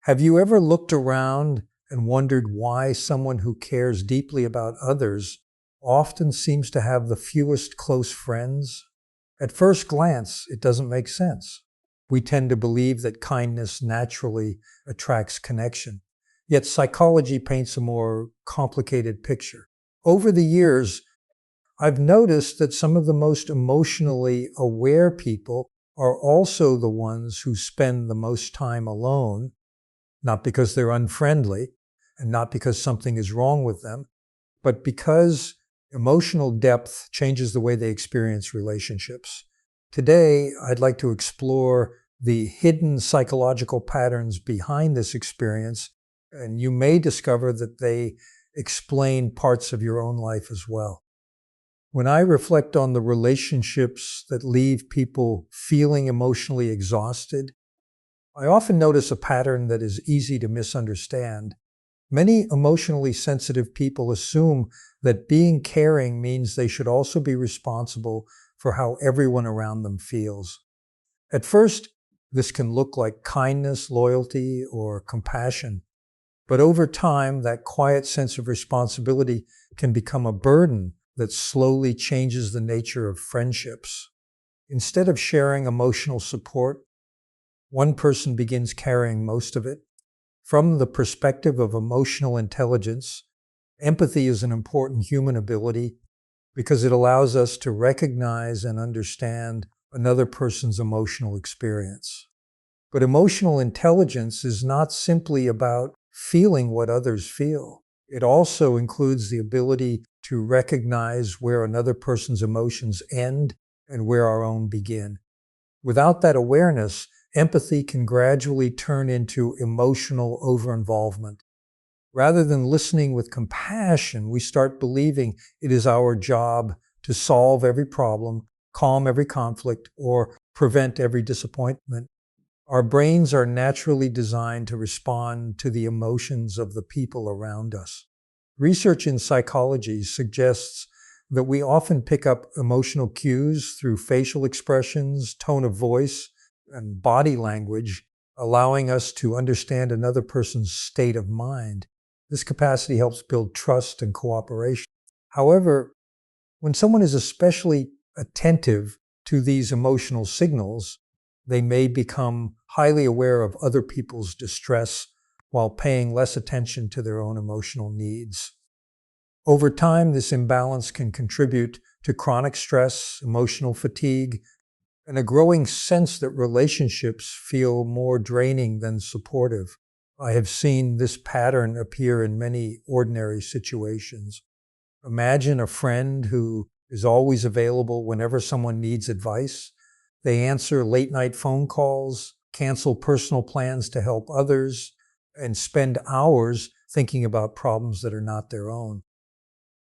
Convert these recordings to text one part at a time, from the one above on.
Have you ever looked around and wondered why someone who cares deeply about others often seems to have the fewest close friends? At first glance, it doesn't make sense. We tend to believe that kindness naturally attracts connection. Yet psychology paints a more complicated picture. Over the years, I've noticed that some of the most emotionally aware people are also the ones who spend the most time alone, not because they're unfriendly and not because something is wrong with them, but because emotional depth changes the way they experience relationships. Today, I'd like to explore the hidden psychological patterns behind this experience, and you may discover that they explain parts of your own life as well. When I reflect on the relationships that leave people feeling emotionally exhausted, I often notice a pattern that is easy to misunderstand. Many emotionally sensitive people assume that being caring means they should also be responsible for how everyone around them feels. At first, this can look like kindness, loyalty, or compassion. But over time, that quiet sense of responsibility can become a burden that slowly changes the nature of friendships. Instead of sharing emotional support, one person begins carrying most of it. From the perspective of emotional intelligence, empathy is an important human ability because it allows us to recognize and understand another person's emotional experience. But emotional intelligence is not simply about feeling what others feel. It also includes the ability to recognize where another person's emotions end and where our own begin. Without that awareness, empathy can gradually turn into emotional overinvolvement. Rather than listening with compassion, we start believing it is our job to solve every problem, calm every conflict, or prevent every disappointment. Our brains are naturally designed to respond to the emotions of the people around us. Research in psychology suggests that we often pick up emotional cues through facial expressions, tone of voice, and body language, allowing us to understand another person's state of mind. This capacity helps build trust and cooperation. However, when someone is especially attentive to these emotional signals, they may become highly aware of other people's distress while paying less attention to their own emotional needs. Over time, this imbalance can contribute to chronic stress, emotional fatigue, and a growing sense that relationships feel more draining than supportive. I have seen this pattern appear in many ordinary situations. Imagine a friend who is always available whenever someone needs advice. They answer late-night phone calls, cancel personal plans to help others, and spend hours thinking about problems that are not their own.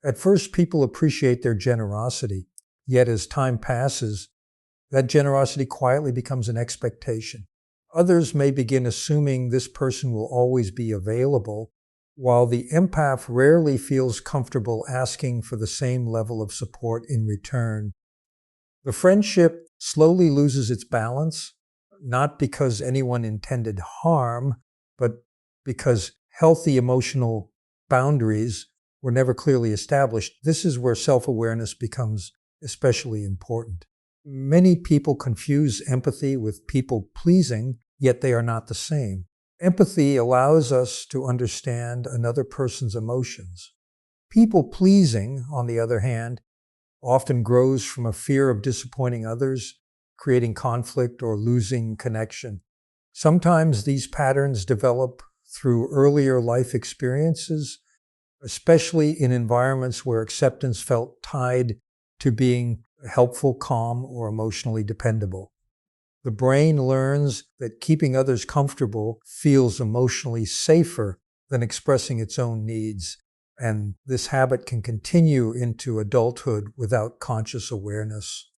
At first, people appreciate their generosity, yet as time passes, that generosity quietly becomes an expectation. Others may begin assuming this person will always be available, while the empath rarely feels comfortable asking for the same level of support in return. The friendship slowly loses its balance, not because anyone intended harm, but because healthy emotional boundaries were never clearly established. This is where self-awareness becomes especially important. Many people confuse empathy with people-pleasing, yet they are not the same. Empathy allows us to understand another person's emotions. People-pleasing, on the other hand, often grows from a fear of disappointing others, creating conflict or losing connection. Sometimes these patterns develop through earlier life experiences, especially in environments where acceptance felt tied to being helpful, calm, or emotionally dependable. The brain learns that keeping others comfortable feels emotionally safer than expressing its own needs, and this habit can continue into adulthood without conscious awareness.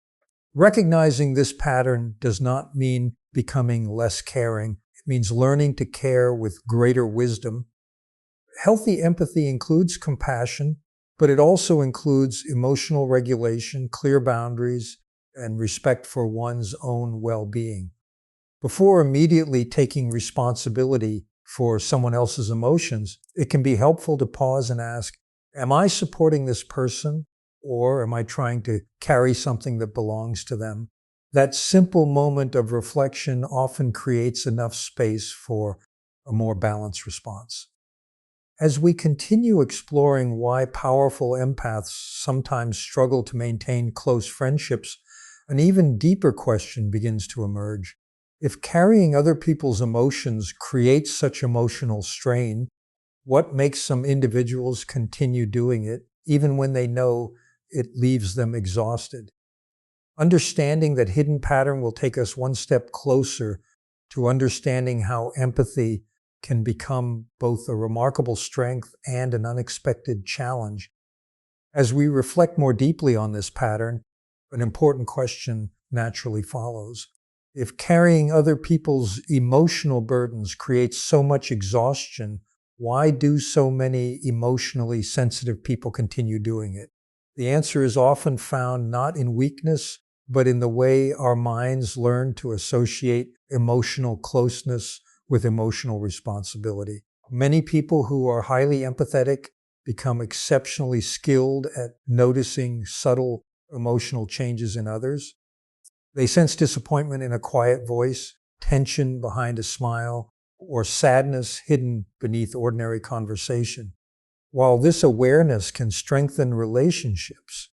Recognizing this pattern does not mean becoming less caring. It means learning to care with greater wisdom. Healthy empathy includes compassion, but it also includes emotional regulation, clear boundaries, and respect for one's own well-being. Before immediately taking responsibility for someone else's emotions, it can be helpful to pause and ask, am I supporting this person, or am I trying to carry something that belongs to them? That simple moment of reflection often creates enough space for a more balanced response. As we continue exploring why powerful empaths sometimes struggle to maintain close friendships, an even deeper question begins to emerge. If carrying other people's emotions creates such emotional strain, what makes some individuals continue doing it, even when they know it leaves them exhausted? Understanding that hidden pattern will take us one step closer to understanding how empathy can become both a remarkable strength and an unexpected challenge. As we reflect more deeply on this pattern, an important question naturally follows. If carrying other people's emotional burdens creates so much exhaustion, why do so many emotionally sensitive people continue doing it? The answer is often found not in weakness, but in the way our minds learn to associate emotional closeness with emotional responsibility. Many people who are highly empathetic become exceptionally skilled at noticing subtle emotional changes in others. They sense disappointment in a quiet voice, tension behind a smile, or sadness hidden beneath ordinary conversation. While this awareness can strengthen relationships,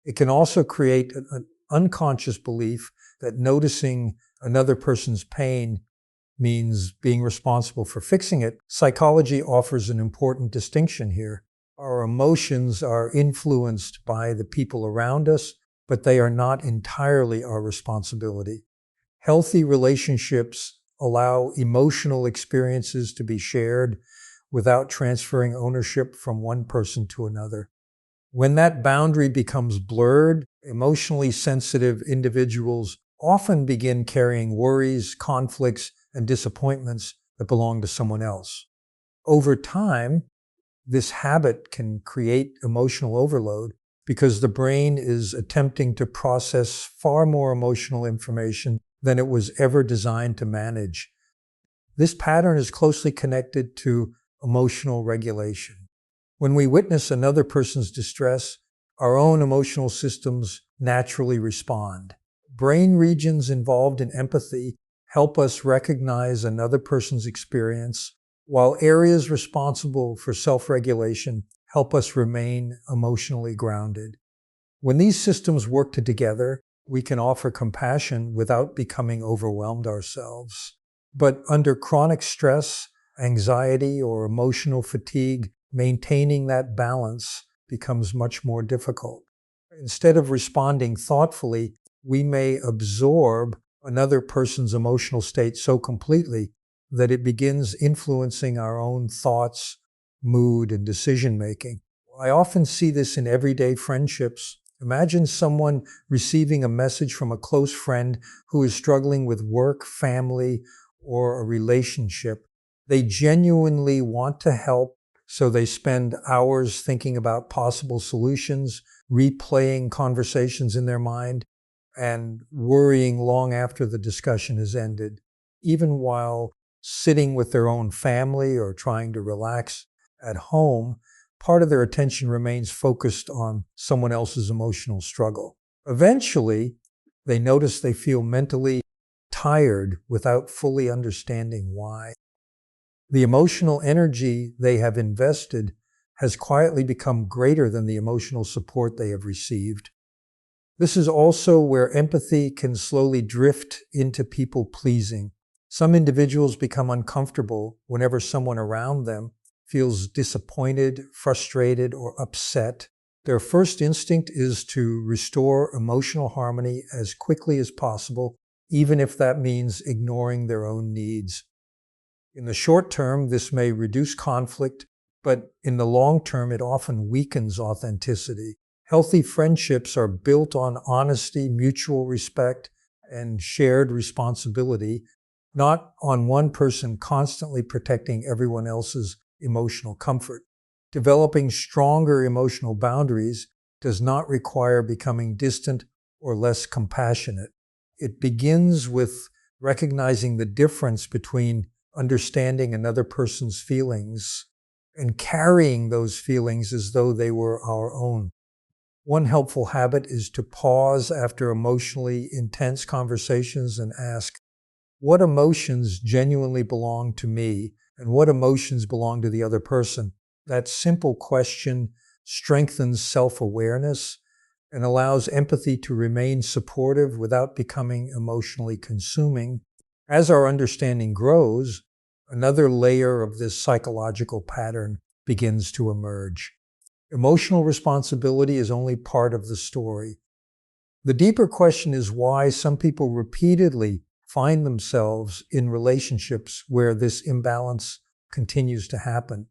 it can also create an unconscious belief that noticing another person's pain means being responsible for fixing it. Psychology offers an important distinction here. Our emotions are influenced by the people around us, but they are not entirely our responsibility. Healthy relationships allow emotional experiences to be shared without transferring ownership from one person to another. When that boundary becomes blurred, emotionally sensitive individuals often begin carrying worries, conflicts, and disappointments that belong to someone else. Over time, this habit can create emotional overload because the brain is attempting to process far more emotional information than it was ever designed to manage. This pattern is closely connected to emotional regulation. When we witness another person's distress, our own emotional systems naturally respond. Brain regions involved in empathy help us recognize another person's experience, while areas responsible for self-regulation help us remain emotionally grounded. When these systems work together, we can offer compassion without becoming overwhelmed ourselves. But under chronic stress, anxiety, or emotional fatigue, maintaining that balance becomes much more difficult. Instead of responding thoughtfully, we may absorb another person's emotional state so completely that it begins influencing our own thoughts, mood, and decision-making. I often see this in everyday friendships. Imagine someone receiving a message from a close friend who is struggling with work, family, or a relationship. They genuinely want to help, so they spend hours thinking about possible solutions, replaying conversations in their mind, and worrying long after the discussion has ended. Even while sitting with their own family or trying to relax at home, part of their attention remains focused on someone else's emotional struggle. Eventually, they notice they feel mentally tired without fully understanding why. The emotional energy they have invested has quietly become greater than the emotional support they have received. This is also where empathy can slowly drift into people-pleasing. Some individuals become uncomfortable whenever someone around them feels disappointed, frustrated, or upset. Their first instinct is to restore emotional harmony as quickly as possible, even if that means ignoring their own needs. In the short term, this may reduce conflict, but in the long term, it often weakens authenticity. Healthy friendships are built on honesty, mutual respect, and shared responsibility, not on one person constantly protecting everyone else's emotional comfort. Developing stronger emotional boundaries does not require becoming distant or less compassionate. It begins with recognizing the difference between understanding another person's feelings and carrying those feelings as though they were our own. One helpful habit is to pause after emotionally intense conversations and ask, what emotions genuinely belong to me and what emotions belong to the other person? That simple question strengthens self-awareness and allows empathy to remain supportive without becoming emotionally consuming. As our understanding grows, another layer of this psychological pattern begins to emerge. Emotional responsibility is only part of the story. The deeper question is why some people repeatedly find themselves in relationships where this imbalance continues to happen.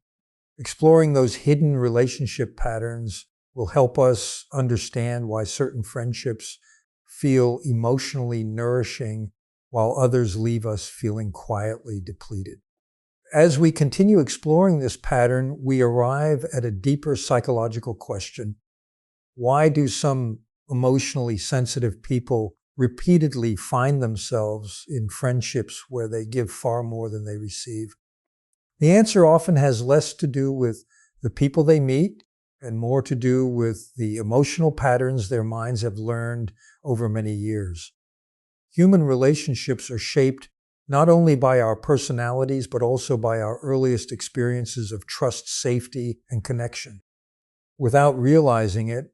Exploring those hidden relationship patterns will help us understand why certain friendships feel emotionally nourishing while others leave us feeling quietly depleted. As we continue exploring this pattern, we arrive at a deeper psychological question. Why do some emotionally sensitive people repeatedly find themselves in friendships where they give far more than they receive? The answer often has less to do with the people they meet and more to do with the emotional patterns their minds have learned over many years. Human relationships are shaped not only by our personalities, but also by our earliest experiences of trust, safety, and connection. Without realizing it,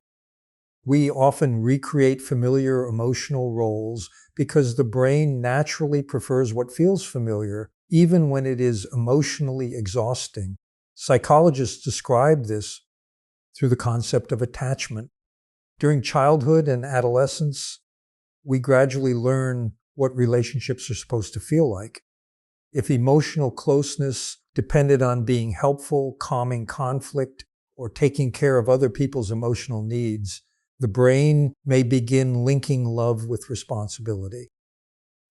we often recreate familiar emotional roles because the brain naturally prefers what feels familiar, even when it is emotionally exhausting. Psychologists describe this through the concept of attachment. During childhood and adolescence, we gradually learn what relationships are supposed to feel like. If emotional closeness depended on being helpful, calming conflict, or taking care of other people's emotional needs, the brain may begin linking love with responsibility.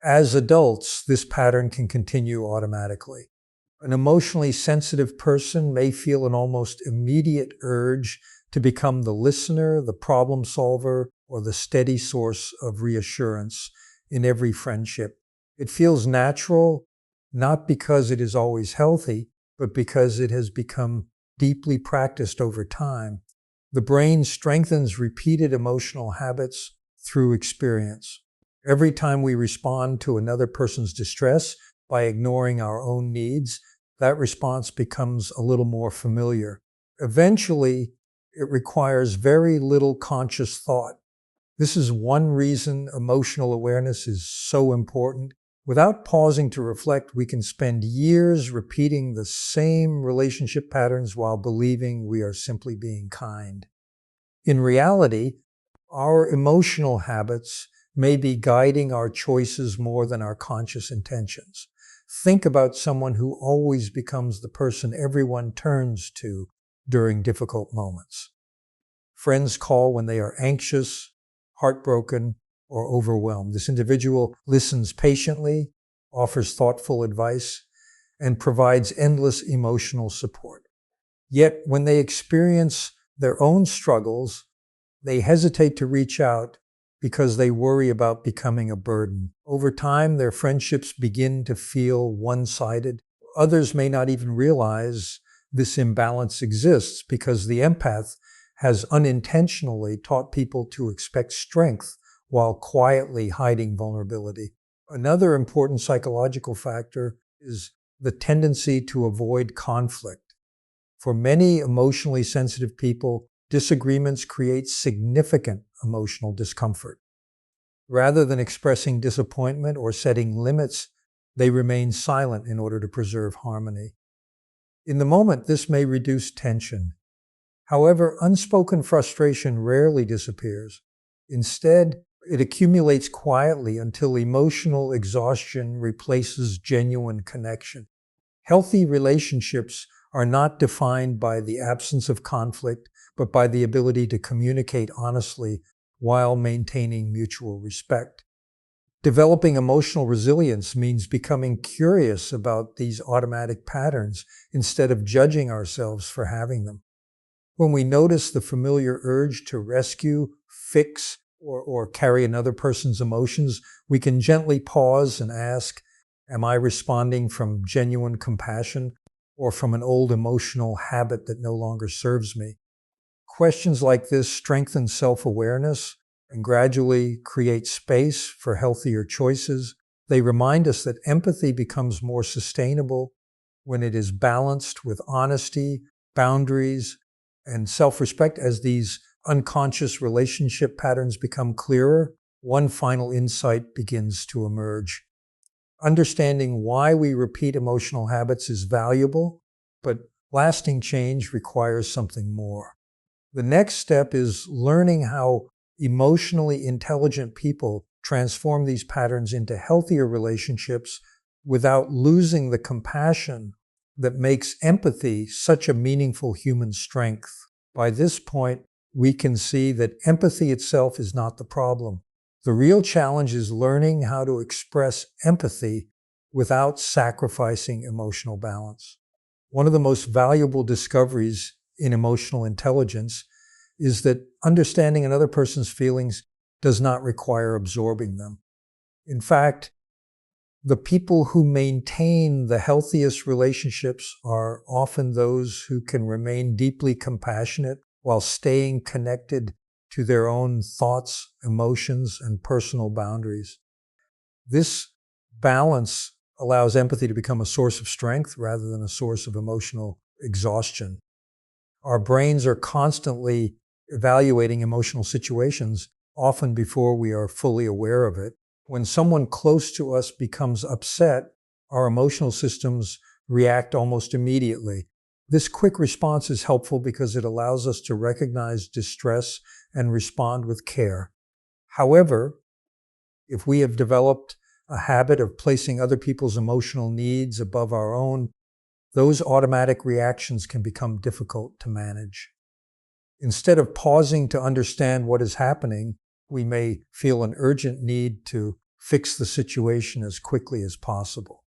As adults, this pattern can continue automatically. An emotionally sensitive person may feel an almost immediate urge to become the listener, the problem solver, or the steady source of reassurance in every friendship. It feels natural, not because it is always healthy, but because it has become deeply practiced over time. The brain strengthens repeated emotional habits through experience. Every time we respond to another person's distress by ignoring our own needs, that response becomes a little more familiar. Eventually, it requires very little conscious thought. This is one reason emotional awareness is so important. Without pausing to reflect, we can spend years repeating the same relationship patterns while believing we are simply being kind. In reality, our emotional habits may be guiding our choices more than our conscious intentions. Think about someone who always becomes the person everyone turns to during difficult moments. Friends call when they are anxious, heartbroken, or overwhelmed. This individual listens patiently, offers thoughtful advice, and provides endless emotional support. Yet when they experience their own struggles, they hesitate to reach out because they worry about becoming a burden. Over time, their friendships begin to feel one-sided. Others may not even realize this imbalance exists because the empath has unintentionally taught people to expect strength while quietly hiding vulnerability. Another important psychological factor is the tendency to avoid conflict. For many emotionally sensitive people, disagreements create significant emotional discomfort. Rather than expressing disappointment or setting limits, they remain silent in order to preserve harmony. In the moment, this may reduce tension. However, unspoken frustration rarely disappears. Instead, it accumulates quietly until emotional exhaustion replaces genuine connection. Healthy relationships are not defined by the absence of conflict, but by the ability to communicate honestly while maintaining mutual respect. Developing emotional resilience means becoming curious about these automatic patterns instead of judging ourselves for having them. When we notice the familiar urge to rescue, fix, or carry another person's emotions, we can gently pause and ask, Am I responding from genuine compassion or from an old emotional habit that no longer serves me? Questions like this strengthen self-awareness and gradually create space for healthier choices. They remind us that empathy becomes more sustainable when it is balanced with honesty, boundaries, and self-respect. As these unconscious relationship patterns become clearer, one final insight begins to emerge. Understanding why we repeat emotional habits is valuable, but lasting change requires something more. The next step is learning how emotionally intelligent people transform these patterns into healthier relationships without losing the compassion that makes empathy such a meaningful human strength. By this point, we can see that empathy itself is not the problem. The real challenge is learning how to express empathy without sacrificing emotional balance. One of the most valuable discoveries in emotional intelligence is that understanding another person's feelings does not require absorbing them. In fact, the people who maintain the healthiest relationships are often those who can remain deeply compassionate while staying connected to their own thoughts, emotions, and personal boundaries. This balance allows empathy to become a source of strength rather than a source of emotional exhaustion. Our brains are constantly evaluating emotional situations, often before we are fully aware of it. When someone close to us becomes upset, our emotional systems react almost immediately. This quick response is helpful because it allows us to recognize distress and respond with care. However, if we have developed a habit of placing other people's emotional needs above our own, those automatic reactions can become difficult to manage. Instead of pausing to understand what is happening, we may feel an urgent need to fix the situation as quickly as possible.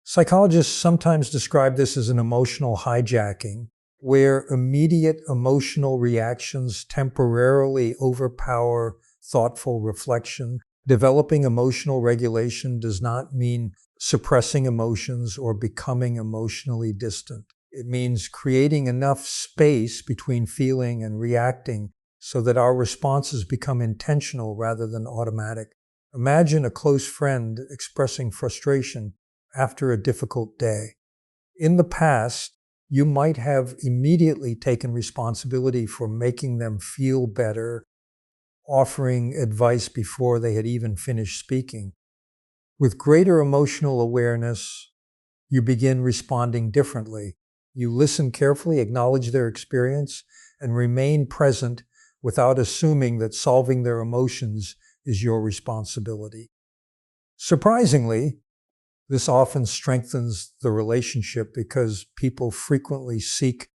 Psychologists sometimes describe this as an emotional hijacking, where immediate emotional reactions temporarily overpower thoughtful reflection. Developing emotional regulation does not mean suppressing emotions or becoming emotionally distant. It means creating enough space between feeling and reacting so that our responses become intentional rather than automatic. Imagine a close friend expressing frustration after a difficult day. In the past, you might have immediately taken responsibility for making them feel better, offering advice before they had even finished speaking. With greater emotional awareness, you begin responding differently. You listen carefully, acknowledge their experience, and remain present without assuming that solving their emotions is your responsibility. Surprisingly, this often strengthens the relationship because people frequently seek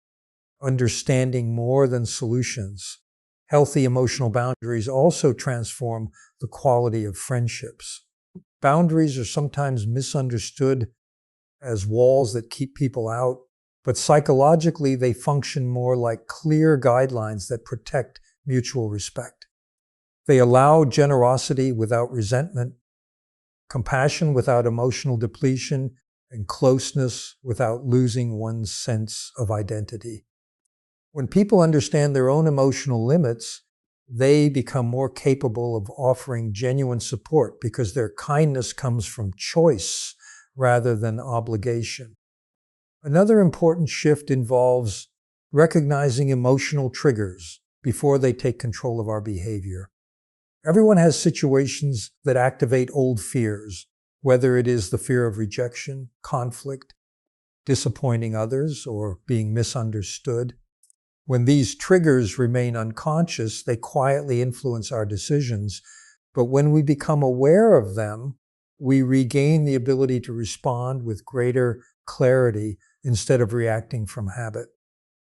understanding more than solutions. Healthy emotional boundaries also transform the quality of friendships. Boundaries are sometimes misunderstood as walls that keep people out, but psychologically they function more like clear guidelines that protect mutual respect. They allow generosity without resentment, compassion without emotional depletion, and closeness without losing one's sense of identity. When people understand their own emotional limits, they become more capable of offering genuine support because their kindness comes from choice rather than obligation. Another important shift involves recognizing emotional triggers before they take control of our behavior. Everyone has situations that activate old fears, whether it is the fear of rejection, conflict, disappointing others, or being misunderstood. When these triggers remain unconscious, they quietly influence our decisions. But when we become aware of them, we regain the ability to respond with greater clarity instead of reacting from habit.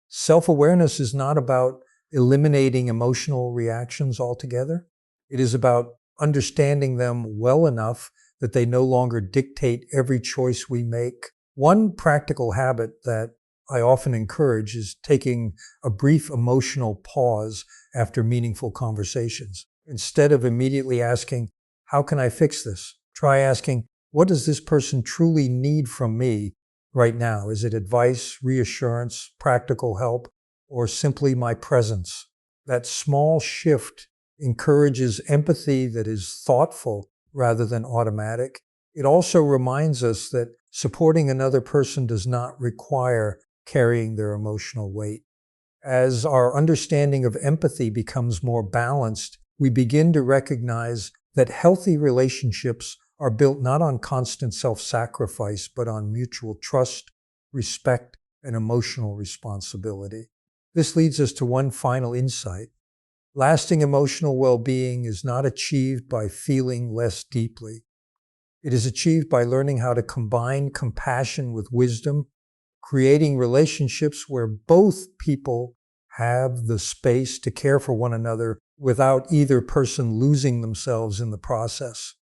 Self-awareness is not about eliminating emotional reactions altogether. It is about understanding them well enough that they no longer dictate every choice we make. One practical habit that I often encourage is taking a brief emotional pause after meaningful conversations. Instead of immediately asking, "How can I fix this?" Try asking, What does this person truly need from me right now? Is it advice, reassurance, practical help, or simply my presence? That small shift encourages empathy that is thoughtful rather than automatic. It also reminds us that supporting another person does not require carrying their emotional weight. As our understanding of empathy becomes more balanced, we begin to recognize that healthy relationships are built not on constant self-sacrifice, but on mutual trust, respect, and emotional responsibility. This leads us to one final insight. Lasting emotional well-being is not achieved by feeling less deeply. It is achieved by learning how to combine compassion with wisdom, creating relationships where both people have the space to care for one another without either person losing themselves in the process.